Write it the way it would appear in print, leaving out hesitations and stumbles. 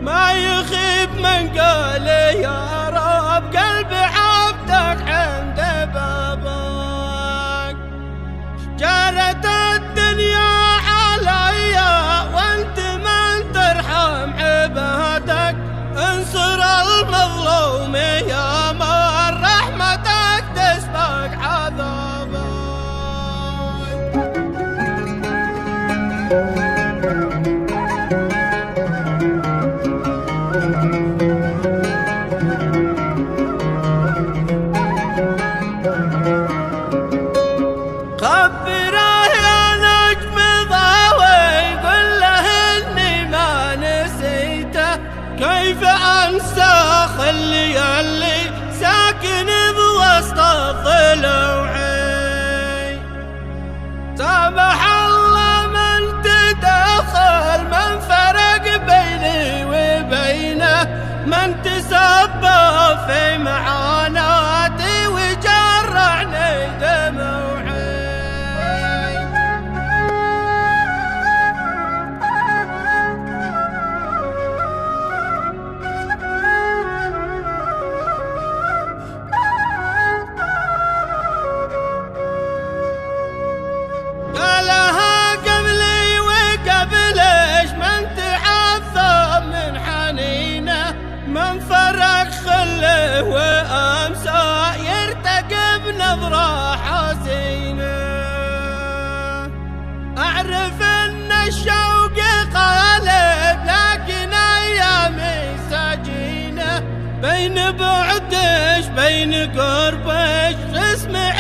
ما يخيب من قال يا رب قلب عبدك عند بابك. جرت الدنيا علي وانت من ترحم عبادك، انصر المظلوم يا من رحمتك تسبق عذابك. خبره يا نجم ضاوي قل له اني ما نسيته، كيف انسى خلي اللي ساكن بوسط الضلوعي. سامح الله من تدخل، من فرق بيني وبينه، من تسبب في معاناتي وجرعني دموعي. قالها قبلي وقبلش من تعذب من حنينه، من فرق خله وامسى يرتقب نظره حزينه. اعرف ان الشوق قالب لكن ايامي سجينه، بين بعدش بين قربش اسمع